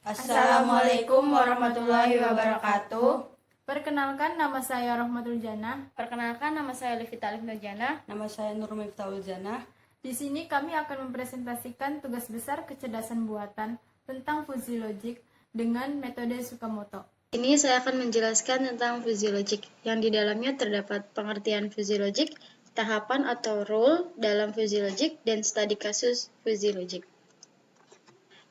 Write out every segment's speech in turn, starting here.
Assalamualaikum warahmatullahi wabarakatuh. Perkenalkan, nama saya Rahmatul Jannah. Perkenalkan, nama saya Levita Alif Nurjana. Nama saya Nur Miftahul Jannah. Di sini kami akan mempresentasikan tugas besar kecerdasan buatan tentang fuzzy logic dengan metode Tsukamoto. Ini saya akan menjelaskan tentang fuzzy logic, yang di dalamnya terdapat pengertian fuzzy logic, tahapan atau rule dalam fuzzy logic, dan studi kasus fuzzy logic.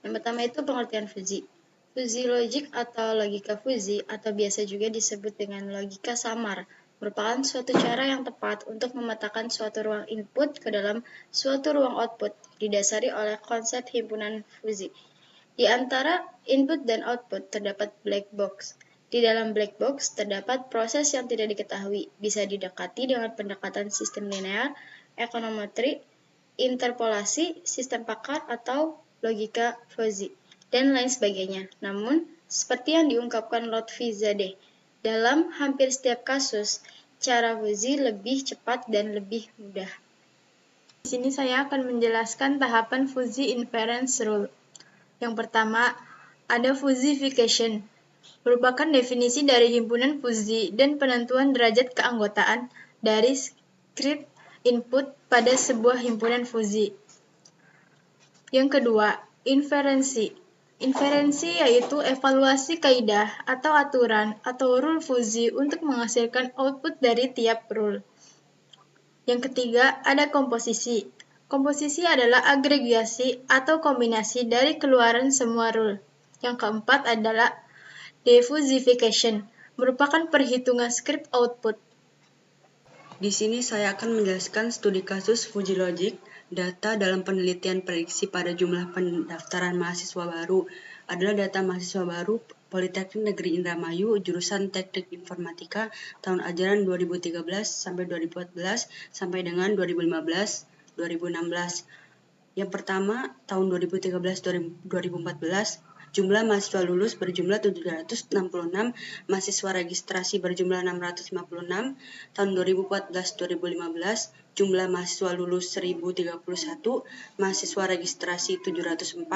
Yang pertama itu pengertian fuzzy. Fuzzy logic atau logika fuzzy atau biasa juga disebut dengan logika samar merupakan suatu cara yang tepat untuk memetakan suatu ruang input ke dalam suatu ruang output didasari oleh konsep himpunan fuzzy. Di antara input dan output terdapat black box. Di dalam black box terdapat proses yang tidak diketahui, bisa didekati dengan pendekatan sistem linear, ekonometri, interpolasi, sistem pakar, atau logika fuzzy, dan lain sebagainya. Namun, seperti yang diungkapkan Lotfi-Zadeh, dalam hampir setiap kasus, cara fuzzy lebih cepat dan lebih mudah. Di sini saya akan menjelaskan tahapan fuzzy inference rule. Yang pertama, ada fuzzification, merupakan definisi dari himpunan fuzzy dan penentuan derajat keanggotaan dari script input pada sebuah himpunan fuzzy. Yang kedua, inferensi. Inferensi yaitu evaluasi kaidah atau aturan atau rule fuzzy untuk menghasilkan output dari tiap rule. Yang ketiga, ada komposisi. Komposisi adalah agregasi atau kombinasi dari keluaran semua rule. Yang keempat adalah defuzzification, merupakan perhitungan script output. Di sini saya akan menjelaskan studi kasus fuzzy logic. Data dalam penelitian prediksi pada jumlah pendaftaran mahasiswa baru adalah data mahasiswa baru Politeknik Negeri Indramayu jurusan Teknik Informatika tahun ajaran 2013 sampai 2014 sampai dengan 2015-2016. Yang pertama, tahun 2013-2014, jumlah mahasiswa lulus berjumlah 766, mahasiswa registrasi berjumlah 656, tahun 2014-2015, jumlah mahasiswa lulus 1031, mahasiswa registrasi 704,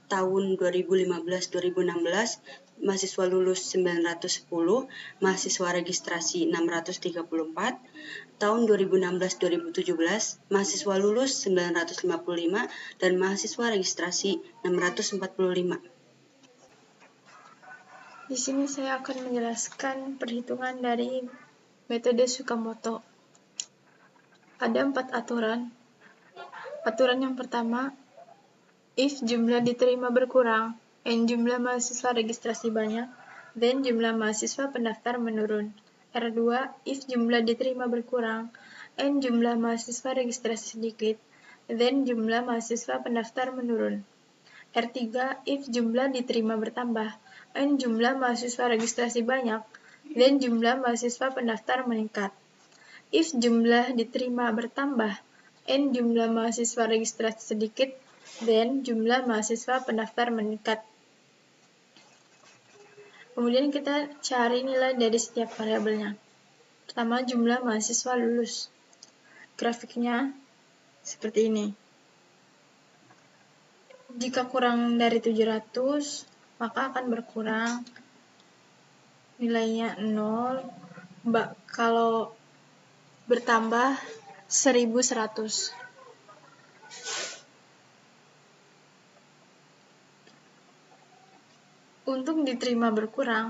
tahun 2015-2016, mahasiswa lulus 910, mahasiswa registrasi 634, tahun 2016-2017, mahasiswa lulus 955, dan mahasiswa registrasi 645. Di sini saya akan menjelaskan perhitungan dari metode Tsukamoto. Ada 4 aturan. Aturan yang pertama, if jumlah diterima berkurang and jumlah mahasiswa registrasi banyak, then jumlah mahasiswa pendaftar menurun. R2, if jumlah diterima berkurang and jumlah mahasiswa registrasi sedikit, then jumlah mahasiswa pendaftar menurun. R3, if jumlah diterima bertambah and jumlah mahasiswa registrasi banyak, then jumlah mahasiswa pendaftar meningkat. If jumlah diterima bertambah and jumlah mahasiswa registrasi sedikit, then jumlah mahasiswa pendaftar meningkat. Kemudian kita cari nilai dari setiap variabelnya. Pertama, jumlah mahasiswa lulus. Grafiknya seperti ini. Jika kurang dari 700, maka akan berkurang nilainya 0. Kalau bertambah 1100. Untuk diterima berkurang,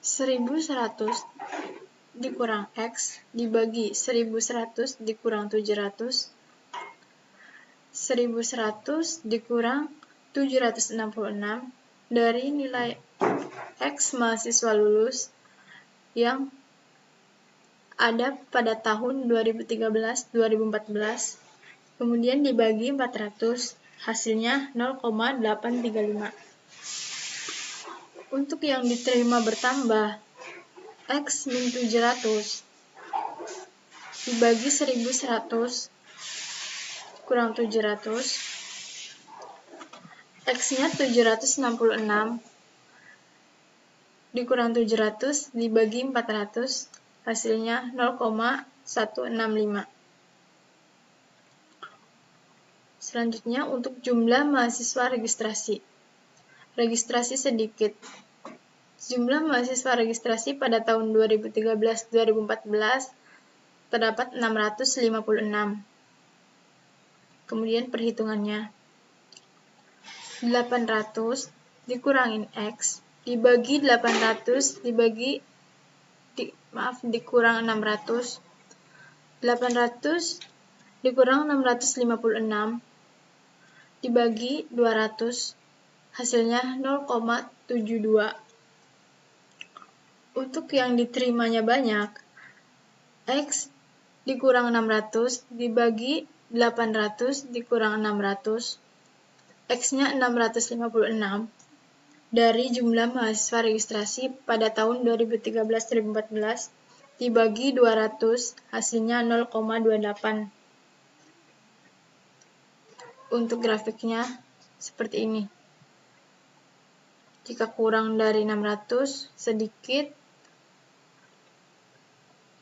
1100 dikurang X dibagi 1100 dikurang 700, 1100 dikurang 766 dari nilai X mahasiswa lulus yang ada pada tahun 2013-2014, kemudian dibagi 400, hasilnya 0,835. Untuk yang diterima bertambah, X min 700 dibagi 1100 kurang 700, X-nya 766 dikurang 700 dibagi 400, hasilnya 0,165. Selanjutnya untuk jumlah mahasiswa registrasi. Registrasi sedikit. Jumlah mahasiswa registrasi pada tahun 2013-2014 terdapat 656. Kemudian perhitungannya. 800 dikurangin X dibagi 800 dikurang 600. 800 dikurang 656 dibagi 200, hasilnya 0,72. Untuk yang diterimanya banyak, X dikurang 600 dibagi 800 dikurang 600, X-nya 656. Dari jumlah mahasiswa registrasi pada tahun 2013-2014 dibagi 200, hasilnya 0,28. Untuk grafiknya seperti ini. Jika kurang dari 600, sedikit.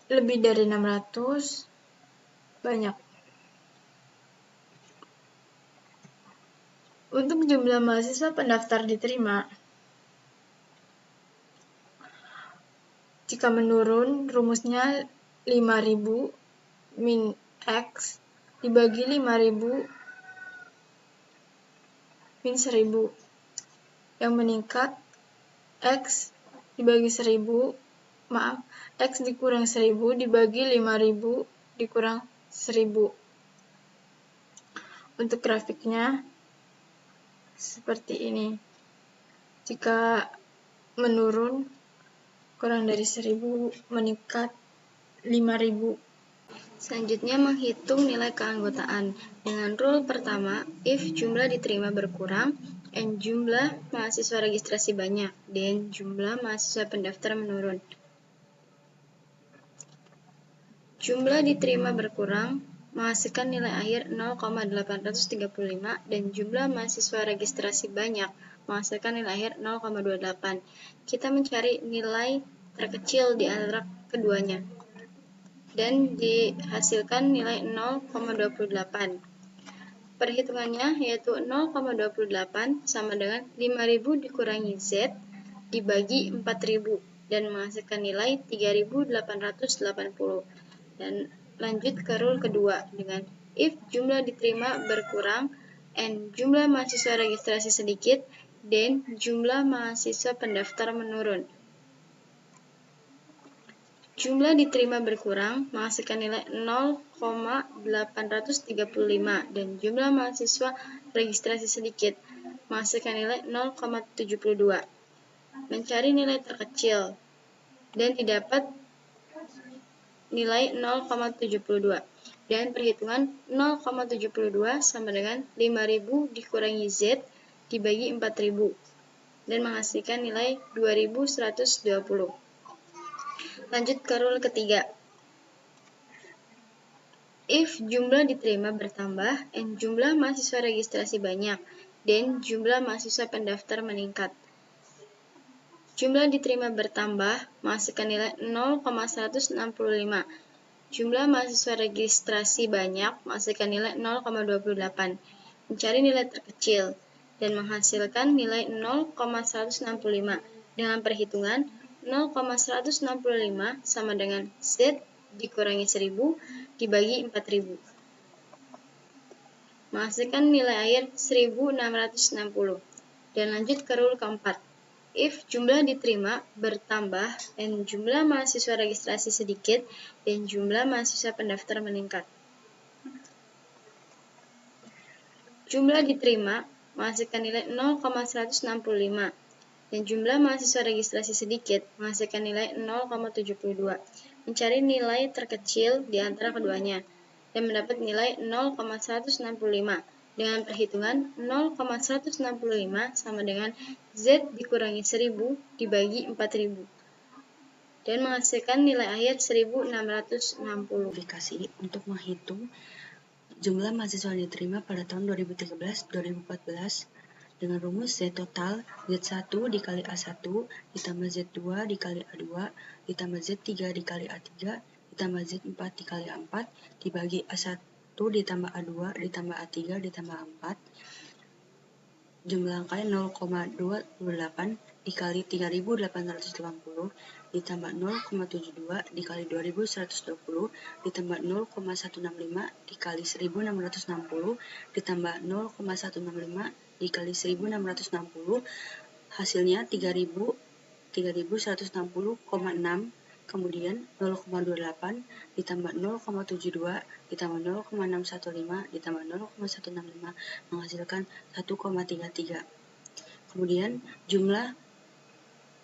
Lebih dari 600, banyak. Untuk jumlah mahasiswa pendaftar diterima, jika menurun, rumusnya 5.000 min X dibagi 5.000 min 1.000. Yang meningkat, X dibagi 1.000, X dikurang 1.000 dibagi 5.000 dikurang 1.000. Untuk grafiknya seperti ini. Jika menurun, kurang dari 1.000, meningkat 5.000. Selanjutnya menghitung nilai keanggotaan. Dengan rule pertama, if jumlah diterima berkurang, and jumlah mahasiswa registrasi banyak, dan jumlah mahasiswa pendaftar menurun. Jumlah diterima berkurang, menghasilkan nilai akhir 0,835, dan jumlah mahasiswa registrasi banyak, menghasilkan nilai akhir 0,28. Kita mencari nilai terkecil di antara keduanya, dan dihasilkan nilai 0,28. Perhitungannya yaitu 0,28 sama dengan 5.000 dikurangi Z dibagi 4.000 dan menghasilkan nilai 3.880. Dan lanjut ke rule kedua dengan if jumlah diterima berkurang and jumlah mahasiswa registrasi sedikit dan jumlah mahasiswa pendaftar menurun. Jumlah diterima berkurang menghasilkan nilai 0,835 dan jumlah mahasiswa registrasi sedikit menghasilkan nilai 0,72. Mencari nilai terkecil dan didapat nilai 0,72 dan perhitungan 0,72 sama dengan 5.000 dikurangi Z dibagi 4.000 dan menghasilkan nilai 2.120. Lanjut ke rule ketiga. If jumlah diterima bertambah and jumlah mahasiswa registrasi banyak dan jumlah mahasiswa pendaftar meningkat. Jumlah diterima bertambah menghasilkan nilai 0,165. Jumlah mahasiswa registrasi banyak menghasilkan nilai 0,28. Mencari nilai terkecil dan menghasilkan nilai 0,165 dengan perhitungan 0,165 sama dengan Z dikurangi 1.000 dibagi 4.000. Menghasilkan nilai akhir 1.660. Dan lanjut ke rule keempat. If jumlah diterima bertambah dan jumlah mahasiswa registrasi sedikit dan jumlah mahasiswa pendaftar meningkat. Jumlah diterima menghasilkan nilai 0,165 dan jumlah mahasiswa registrasi sedikit menghasilkan nilai 0,72. Mencari nilai terkecil di antara keduanya dan mendapat nilai 0,165 dengan perhitungan 0,165 sama dengan Z dikurangi 1.000 dibagi 4.000 dan menghasilkan nilai akhir 1.660. Verifikasi untuk menghitung jumlah mahasiswa yang diterima pada tahun 2013-2014 dengan rumus Z total Z1 dikali A1 ditambah Z2 dikali A2 ditambah Z3 dikali A3 ditambah Z4 dikali A4 dibagi A1 ditambah A2 ditambah A3 ditambah A4. Jumlah angkanya 0,28 dikali 3.880 ditambah 0,72 dikali 2.120 ditambah 0,165 dikali 1.660 ditambah 0,165 dikali 1.660, hasilnya 3.160,6. Kemudian 0,28 ditambah 0,72 ditambah 0,615 ditambah 0,165 menghasilkan 1,33. Kemudian jumlah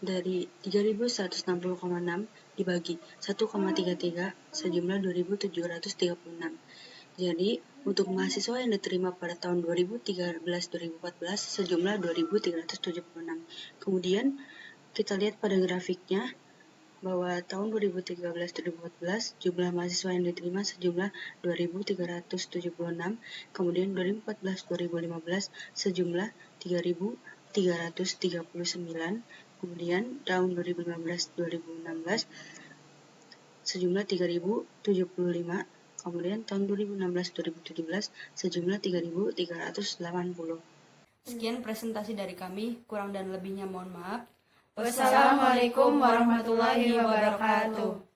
dari 3.160,6 dibagi 1,33 sejumlah 2.736. Jadi untuk mahasiswa yang diterima pada tahun 2013-2014 sejumlah 2.376. Kemudian kita lihat pada grafiknya bahwa tahun 2013-2014 jumlah mahasiswa yang diterima sejumlah 2.376, kemudian 2014-2015 sejumlah 3.339, kemudian tahun 2015-2016 sejumlah 3.075, kemudian tahun 2016-2017 sejumlah 3.380. Sekian presentasi dari kami, kurang dan lebihnya mohon maaf. Wassalamualaikum warahmatullahi wabarakatuh.